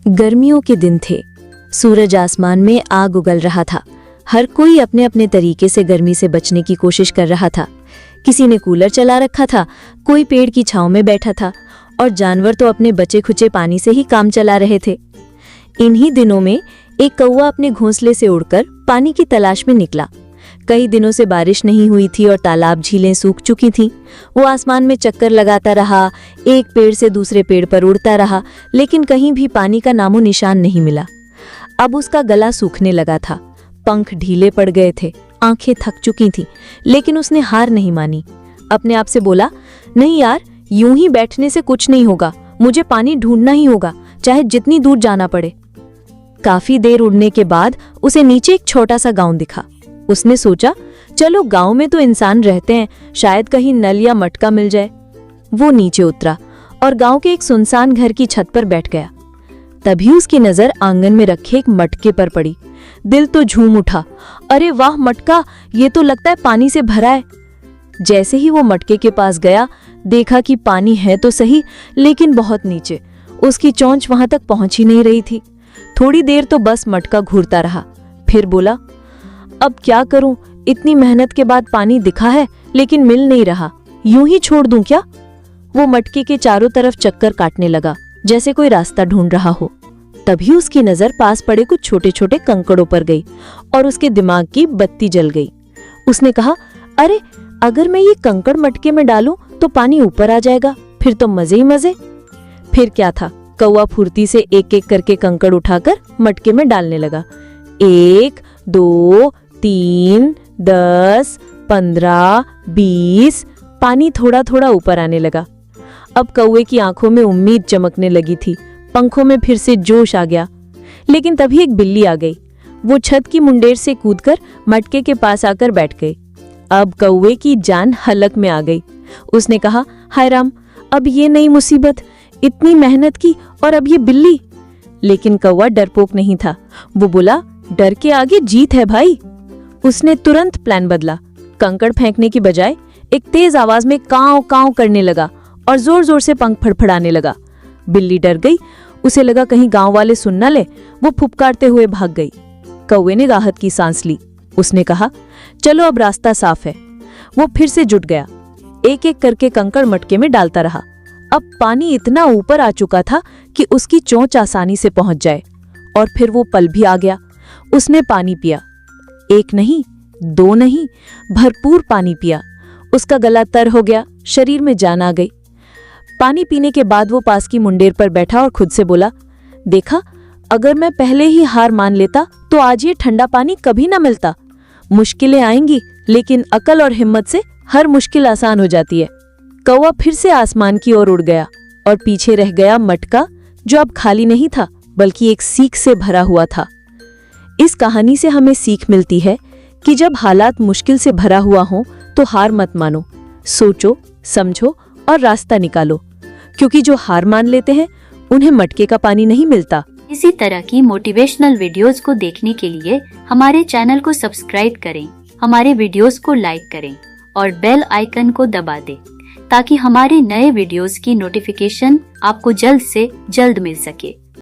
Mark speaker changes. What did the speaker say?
Speaker 1: गर्मियों के दिन थे। सूरज आसमान में आग उगल रहा था। हर कोई अपने अपने तरीके से गर्मी से बचने की कोशिश कर रहा था। किसी ने कूलर चला रखा था, कोई पेड़ की छांव में बैठा था और जानवर तो अपने बचे खुचे पानी से ही काम चला रहे थे। इन्हीं दिनों में एक कौवा अपने घोंसले से उड़कर पानी की तलाश में निकला। कई दिनों से बारिश नहीं हुई थी और तालाब झीलें सूख चुकी थीं। वो आसमान में चक्कर लगाता रहा, एक पेड़ से दूसरे पेड़ पर उड़ता रहा, लेकिन कहीं भी पानी का नामो निशान नहीं मिला। अब उसका गला सूखने लगा था, पंख ढीले पड़ गए थे, आंखें थक चुकी थीं, लेकिन उसने हार नहीं मानी। अपने आप से बोला, नहीं यार, यूं ही बैठने से कुछ नहीं होगा, मुझे पानी ढूंढना ही होगा, चाहे जितनी दूर जाना पड़े। काफी देर उड़ने के बाद उसे नीचे एक छोटा सा गांव दिखा। उसने सोचा, चलो गांव में तो इंसान रहते हैं, शायद कहीं नल या मटका मिल जाए। वो नीचे उतरा और गांव के एक सुनसान घर की छत पर बैठ गया। तभी उसकी नजर आंगन में रखे एक मटके पर पड़ी। दिल तो झूम उठा, अरे वाह मटका, ये तो लगता है पानी से भरा है। जैसे ही वो मटके के पास गया, देखा कि पानी है तो सही, लेकिन बहुत नीचे। उसकी चोंच वहां तक पहुंच ही नहीं रही थी। थोड़ी देर तो बस मटका घूरता रहा, फिर बोला, अब क्या करूं, इतनी मेहनत के बाद पानी दिखा है लेकिन मिल नहीं रहा, यूं ही छोड़ दूं क्या? वो मटके के चारों तरफ चक्कर काटने लगा, जैसे कोई रास्ता ढूंढ रहा हो। तभी उसकी नजर पास पड़े कुछ छोटे छोटे कंकड़ों पर गई और उसके दिमाग की बत्ती जल गई। उसने कहा, अरे अगर मैं ये कंकड़ मटके में डालूं तो पानी ऊपर आ जाएगा, फिर तो मजे ही मजे। फिर क्या था, कौवा फुर्ती से एक एक करके कंकड़ उठाकर मटके में डालने लगा। 1, 2, 3, 10, 15, 20। पानी थोड़ा थोड़ा ऊपर आने लगा। अब कौवे की आंखों में उम्मीद चमकने लगी थी, पंखों में फिर से जोश आ गया। लेकिन तभी एक बिल्ली आ गई। वो छत की मुंडेर से कूदकर मटके के पास आकर बैठ गई। अब कौवे की जान हलक में आ गई। उसने कहा, हाय राम, अब ये नई मुसीबत, इतनी मेहनत की और अब ये बिल्ली। लेकिन कौवा डरपोक नहीं था। वो बोला, डर के आगे जीत है भाई। उसने तुरंत प्लान बदला। कंकड़ फेंकने की बजाय एक तेज आवाज में कांव कांव करने लगा और जोर जोर से पंख फड़फड़ाने लगा। बिल्ली डर गई, उसे लगा कहीं गांव वाले सुन न ले। वो फुफकारते हुए भाग गई। कौवे ने राहत की सांस ली। उसने कहा, चलो अब रास्ता साफ है। वो फिर से जुट गया, एक एक करके कंकड़ मटके में डालता रहा। अब पानी इतना ऊपर आ चुका था कि उसकी चोंच आसानी से पहुंच जाए। और फिर वो पल भी आ गया। उसने पानी पिया, 1 नहीं, 2 नहीं, भरपूर पानी पिया। उसका गला तर हो गया, शरीर में जान आ गई। पानी पीने के बाद वो पास की मुंडेर पर बैठा और खुद से बोला, देखा, अगर मैं पहले ही हार मान लेता तो आज ये ठंडा पानी कभी ना मिलता। मुश्किलें आएंगी, लेकिन अकल और हिम्मत से हर मुश्किल आसान हो जाती है। कौवा फिर से आसमान की ओर उड़ गया और पीछे रह गया मटका, जो अब खाली नहीं था बल्कि एक सीख से भरा हुआ था। इस कहानी से हमें सीख मिलती है कि जब हालात मुश्किल से भरा हुआ हो तो हार मत मानो, सोचो, समझो और रास्ता निकालो, क्योंकि जो हार मान लेते हैं उन्हें मटके का पानी नहीं मिलता।
Speaker 2: इसी तरह की मोटिवेशनल वीडियोस को देखने के लिए हमारे चैनल को सब्सक्राइब करें, हमारे वीडियोस को लाइक करें और बेल आइकन को दबा दें, ताकि हमारे नए वीडियोस की नोटिफिकेशन आपको जल्द से जल्द मिल सके।